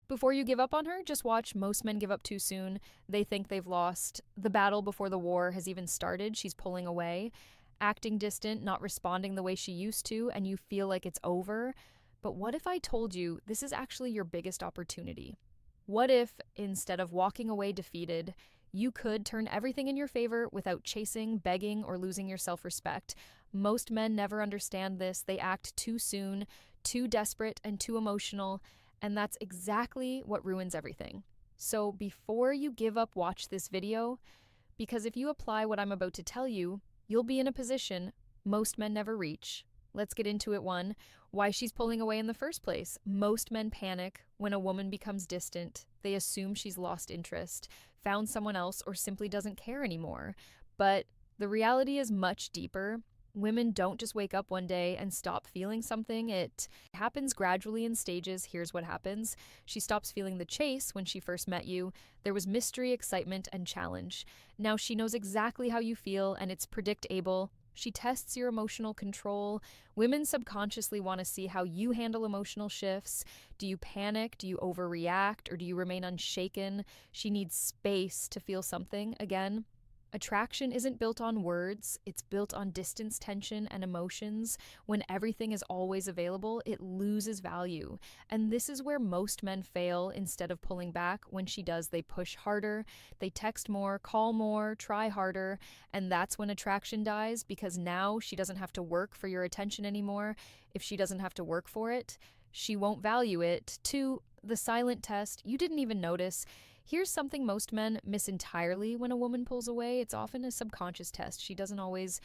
Before you give up on her, just watch. Most men give up too soon. They think they've lost the battle before the war has even started. She's pulling away, acting distant, not responding the way she used to, and you feel like it's over. But what if I told you this is actually your biggest opportunity? What if, instead of walking away defeated, you could turn everything in your favor without chasing, begging, or losing your self-respect? Most men never understand this. They act too soon, too desperate, and too emotional, and that's exactly what ruins everything. So before you give up, watch this video, because if you apply what I'm about to tell you, you'll be in a position most men never reach. Let's get into it. One, why she's pulling away in the first place. Most men panic when a woman becomes distant. They assume she's lost interest, found someone else, or simply doesn't care anymore. But the reality is much deeper. Women don't just wake up one day and stop feeling something. It happens gradually in stages. Here's what happens. She stops feeling the chase when she first met you. There was mystery, excitement, and challenge. Now she knows exactly how you feel, and it's predictable. She tests your emotional control. Women subconsciously want to see how you handle emotional shifts. Do you panic? Do you overreact? Or do you remain unshaken? She needs space to feel something again. Attraction isn't built on words, it's built on distance, tension, and emotions. When everything is always available, it loses value. And this is where most men fail. Instead of pulling back, when she does, they push harder, they text more, call more, try harder, and that's when attraction dies, because now she doesn't have to work for your attention anymore. If she doesn't have to work for it, she won't value it. Two, the silent test. You didn't even notice. Here's something most men miss entirely when a woman pulls away. It's often a subconscious test. She doesn't always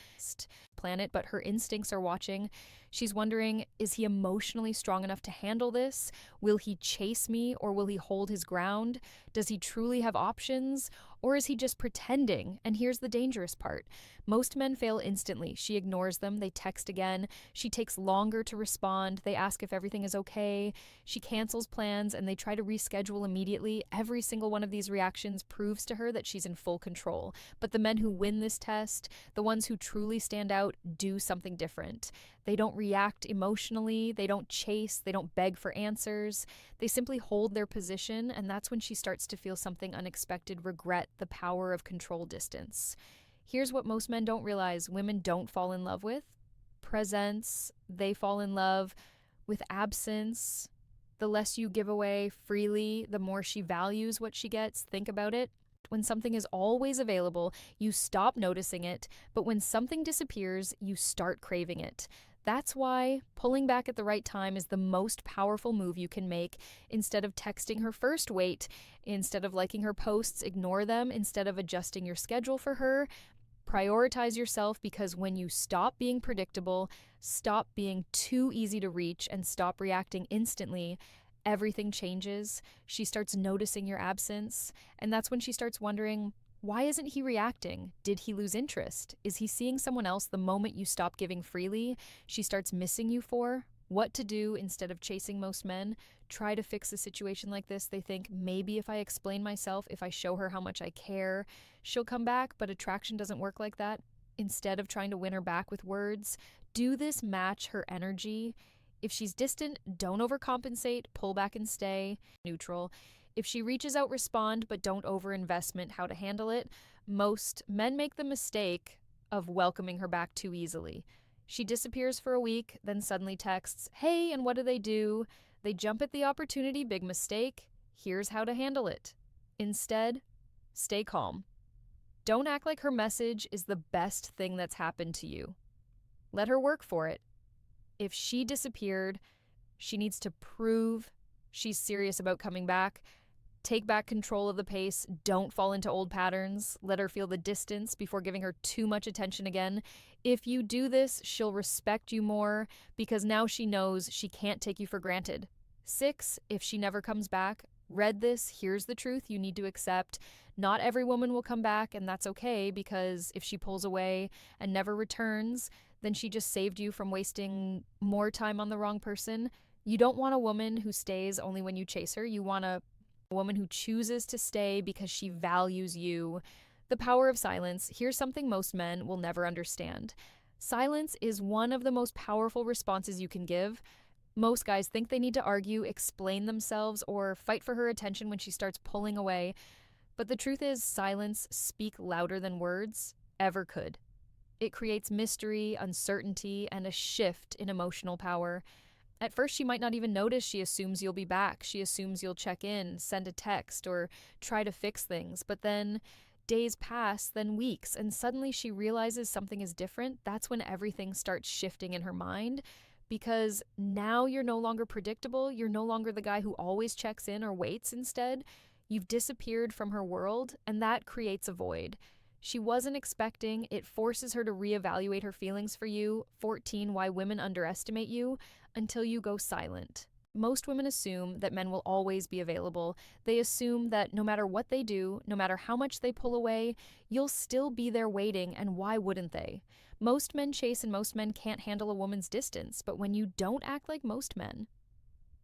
plan it, but her instincts are watching. She's wondering, is he emotionally strong enough to handle this? Will he chase me, or will he hold his ground? Does he truly have options, or is he just pretending? And here's the dangerous part. Most men fail instantly. She ignores them. They text again. She takes longer to respond. They ask if everything is okay. She cancels plans, and they try to reschedule immediately. Every single one of these reactions proves to her that she's in full control. But the men who win this test, the ones who truly stand out, do something different. They don't react emotionally, they don't chase, they don't beg for answers. They simply hold their position, and that's when she starts to feel something unexpected: regret, the power of control distance. Here's what most men don't realize: women don't fall in love with presence, they fall in love with absence. The less you give away freely, the more she values what she gets. Think about it. When something is always available, you stop noticing it, but when something disappears, you start craving it. That's why pulling back at the right time is the most powerful move you can make. Instead of texting her first, wait. Instead of liking her posts, ignore them. Instead of adjusting your schedule for her, prioritize yourself, because when you stop being predictable, stop being too easy to reach, and stop reacting instantly, everything changes. She starts noticing your absence, and that's when she starts wondering, why isn't he reacting? Did he lose interest? Is he seeing someone else the moment you stop giving freely? She starts missing you for what to do instead of chasing. Most men try to fix a situation like this. They think, maybe if I explain myself, if I show her how much I care, she'll come back. But attraction doesn't work like that. Instead of trying to win her back with words, do this match her energy. If she's distant, don't overcompensate, pull back and stay neutral. If she reaches out, respond, but don't overinvestment. How to handle it? Most men make the mistake of welcoming her back too easily. She disappears for a week, then suddenly texts, hey, and what do? They jump at the opportunity. Big mistake. Here's how to handle it. Instead, stay calm. Don't act like her message is the best thing that's happened to you. Let her work for it. If she disappeared, she needs to prove she's serious about coming back. Take back control of the pace. Don't fall into old patterns. Let her feel the distance before giving her too much attention again. If you do this, she'll respect you more, because now she knows she can't take you for granted. 6, if she never comes back, read this. Here's the truth you need to accept. Not every woman will come back, and that's okay, because if she pulls away and never returns, then she just saved you from wasting more time on the wrong person. You don't want a woman who stays only when you chase her. You want a woman who chooses to stay because she values you. The power of silence. Here's something most men will never understand. Silence is one of the most powerful responses you can give. Most guys think they need to argue, explain themselves, or fight for her attention when she starts pulling away, but the truth is, silence speak louder than words ever could. It creates mystery, uncertainty, and a shift in emotional power. At first, she might not even notice. She assumes you'll be back. She assumes you'll check in, send a text, or try to fix things. But then days pass, then weeks, and suddenly she realizes something is different. That's when everything starts shifting in her mind, because now you're no longer predictable. You're no longer the guy who always checks in or waits. Instead, you've disappeared from her world, and that creates a void. She wasn't expecting. It forces her to reevaluate her feelings for you. 14, Why Women Underestimate You, until you go silent. Most women assume that men will always be available. They assume that no matter what they do, no matter how much they pull away, you'll still be there waiting, and why wouldn't they? Most men chase and most men can't handle a woman's distance, but when you don't act like most men,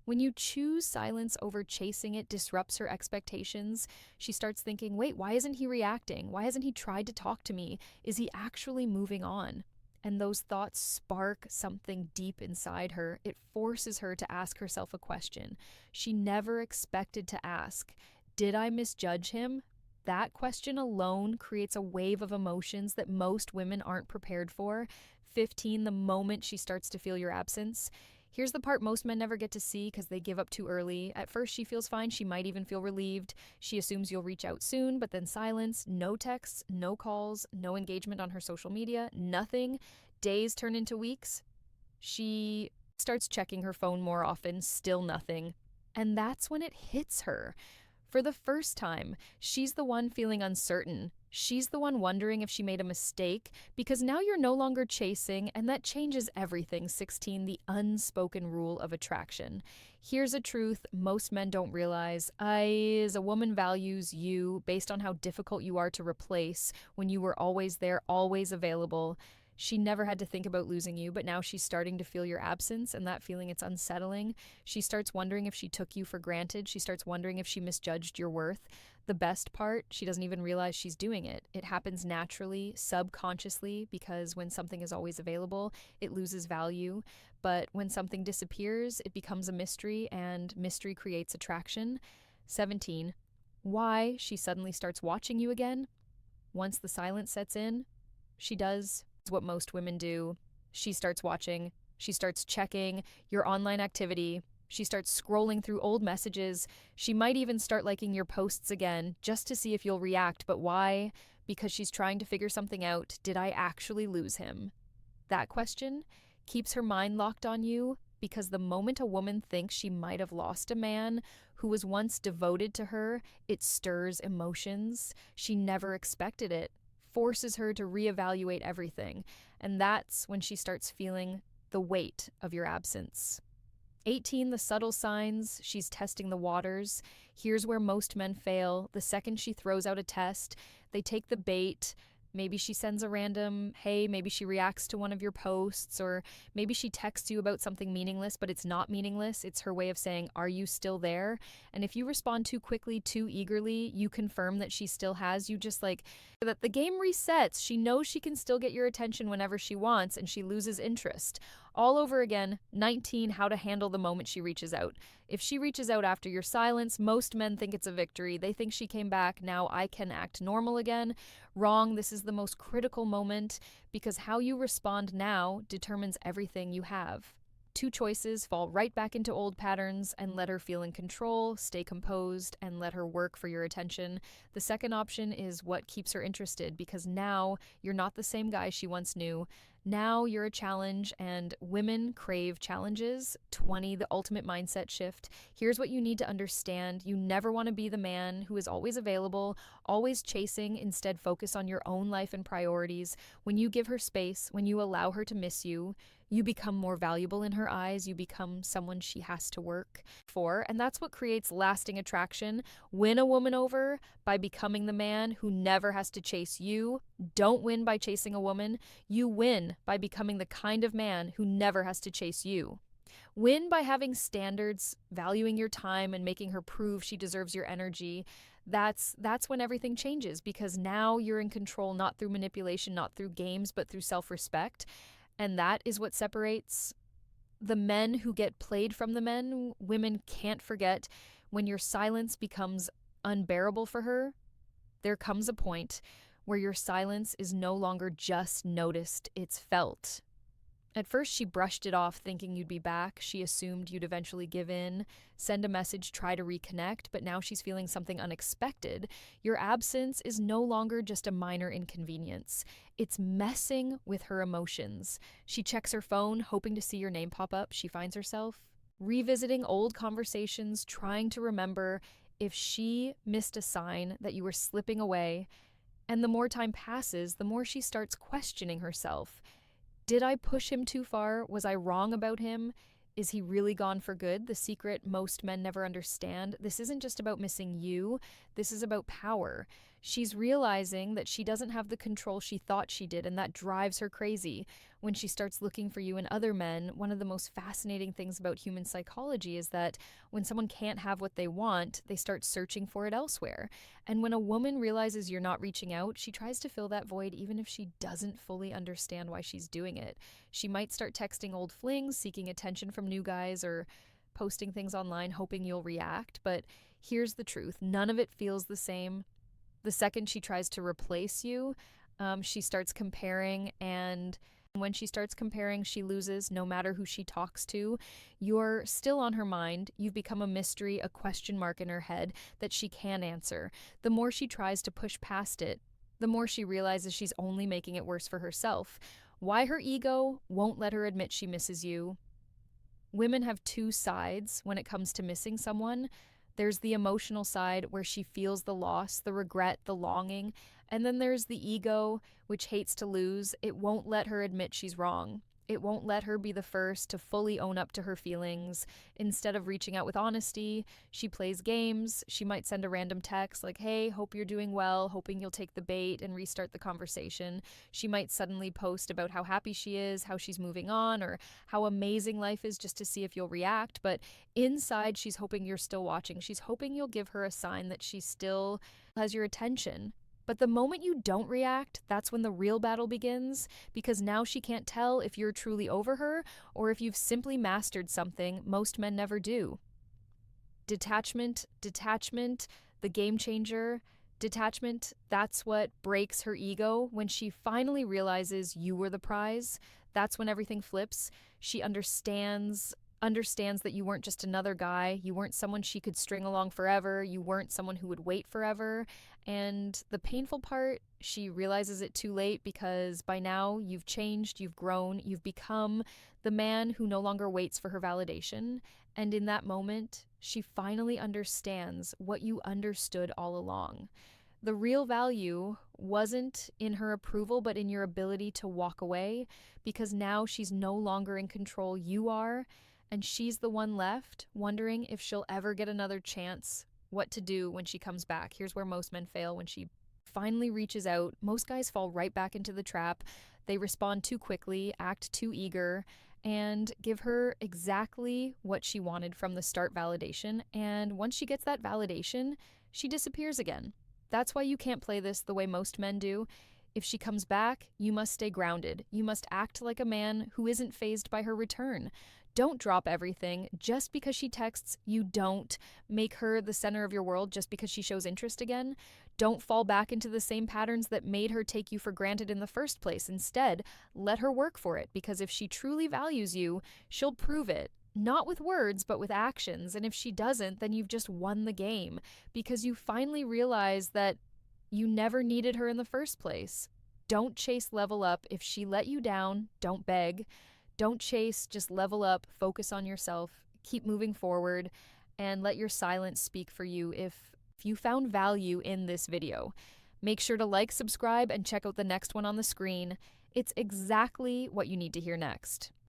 when you choose silence over chasing, it disrupts her expectations. She starts thinking, wait, why isn't he reacting? Why hasn't he tried to talk to me? Is he actually moving on? And those thoughts spark something deep inside her. It forces her to ask herself a question she never expected to ask. Did I misjudge him? That question alone creates a wave of emotions that most women aren't prepared for. 15, the moment she starts to feel your absence. Here's the part most men never get to see because they give up too early. At first, she feels fine. She might even feel relieved. She assumes you'll reach out soon, but then silence, no texts, no calls, no engagement on her social media, nothing. Days turn into weeks. She starts checking her phone more often, still nothing. And that's when it hits her. For the first time, she's the one feeling uncertain. She's the one wondering if she made a mistake, because now you're no longer chasing, and that changes everything. 16, the unspoken rule of attraction. Here's a truth most men don't realize. As a woman values you based on how difficult you are to replace when you were always there, always available. She never had to think about losing you, but now she's starting to feel your absence, and that feeling, it's unsettling. She starts wondering if she took you for granted. She starts wondering if she misjudged your worth. The best part, she doesn't even realize she's doing it. It happens naturally, subconsciously, because when something is always available, it loses value. But when something disappears, it becomes a mystery, and mystery creates attraction. 17, why she suddenly starts watching you again. Once the silence sets in, she does what most women do. She starts watching, she starts checking your online activity, she starts scrolling through old messages. She might even start liking your posts again just to see if you'll react. But why? Because she's trying to figure something out. Did I actually lose him? That question keeps her mind locked on you, because the moment a woman thinks she might have lost a man who was once devoted to her, it stirs emotions. She never expected it, forces her to reevaluate everything, and that's when she starts feeling the weight of your absence. 18, the subtle signs. She's testing the waters. Here's where most men fail. The second she throws out a test, they take the bait. Maybe she sends a random, hey, maybe she reacts to one of your posts, or maybe she texts you about something meaningless, but it's not meaningless. It's her way of saying, are you still there? And if you respond too quickly, too eagerly, you confirm that she still has you, just like that the game resets. She knows she can still get your attention whenever she wants, and she loses interest. All over again. 19, how to handle the moment she reaches out. If she reaches out after your silence, most men think it's a victory. They think she came back. Now I can act normal again. Wrong. This is the most critical moment, because how you respond now determines everything you have. Two choices: fall right back into old patterns and let her feel in control, stay composed, and let her work for your attention. The second option is what keeps her interested, because now you're not the same guy she once knew. Now you're a challenge, and women crave challenges. 20, the ultimate mindset shift. Here's what you need to understand. You never want to be the man who is always available, always chasing. Instead, focus on your own life and priorities. When you give her space, when you allow her to miss you, you become more valuable in her eyes. You become someone she has to work for. And that's what creates lasting attraction. Win a woman over by becoming the man who never has to chase you. Don't win by chasing a woman. You win by becoming the kind of man who never has to chase you. Win by having standards, valuing your time, and making her prove she deserves your energy. That's when everything changes, because now you're in control, not through manipulation, not through games, but through self-respect. And that is what separates The men who get played from the men, women can't forget when your silence becomes unbearable for her. There comes a point where your silence is no longer just noticed, it's felt. At first, she brushed it off, thinking you'd be back. She assumed you'd eventually give in, send a message, try to reconnect, but now she's feeling something unexpected. Your absence is no longer just a minor inconvenience, it's messing with her emotions. She checks her phone, hoping to see your name pop up. She finds herself revisiting old conversations, trying to remember if she missed a sign that you were slipping away. And the more time passes, the more she starts questioning herself. Did I push him too far? Was I wrong about him? Is he really gone for good? The secret most men never understand. This isn't just about missing you, this is about power. She's realizing that she doesn't have the control she thought she did, and that drives her crazy. When she starts looking for you in other men, one of the most fascinating things about human psychology is that when someone can't have what they want, they start searching for it elsewhere. And when a woman realizes you're not reaching out, she tries to fill that void even if she doesn't fully understand why she's doing it. She might start texting old flings, seeking attention from new guys, or posting things online hoping you'll react. But here's the truth, none of it feels the same. The second she tries to replace you, she starts comparing, and when she starts comparing, she loses no matter who she talks to. You're still on her mind. You've become a mystery, a question mark in her head that she can answer. The more she tries to push past it, the more she realizes she's only making it worse for herself. Why her ego won't let her admit she misses you. Women have two sides when it comes to missing someone. There's the emotional side where she feels the loss, the regret, the longing. And then there's the ego, which hates to lose. It won't let her admit she's wrong. It won't let her be the first to fully own up to her feelings. Instead of reaching out with honesty, she plays games. She might send a random text like, hey, hope you're doing well, hoping you'll take the bait and restart the conversation. She might suddenly post about how happy she is, how she's moving on, or how amazing life is just to see if you'll react. But inside, she's hoping you're still watching. She's hoping you'll give her a sign that she still has your attention. But the moment you don't react, that's when the real battle begins, because now she can't tell if you're truly over her or if you've simply mastered something most men never do. Detachment, the game changer. Detachment, that's what breaks her ego. When she finally realizes you were the prize, that's when everything flips. She understands that you weren't just another guy, you weren't someone she could string along forever, you weren't someone who would wait forever. And the painful part, she realizes it too late, because by now you've changed, you've grown, you've become the man who no longer waits for her validation. And in that moment, she finally understands what you understood all along. The real value wasn't in her approval, but in your ability to walk away, because now she's no longer in control, you are. And she's the one left wondering if she'll ever get another chance, what to do when she comes back. Here's where most men fail. When she finally reaches out, most guys fall right back into the trap. They respond too quickly, act too eager, and give her exactly what she wanted from the start, validation. And once she gets that validation, she disappears again. That's why you can't play this the way most men do. If she comes back, you must stay grounded. You must act like a man who isn't fazed by her return. Don't drop everything just because she texts. You don't make her the center of your world just because she shows interest again. Don't fall back into the same patterns that made her take you for granted in the first place. Instead, let her work for it, because if she truly values you, she'll prove it. Not with words, but with actions. And if she doesn't, then you've just won the game, because you finally realize that you never needed her in the first place. Don't chase level up. If she let you down, don't beg. Don't chase, just level up, focus on yourself, keep moving forward, and let your silence speak for you. If you found value in this video, make sure to like, subscribe, and check out the next one on the screen. It's exactly what you need to hear next.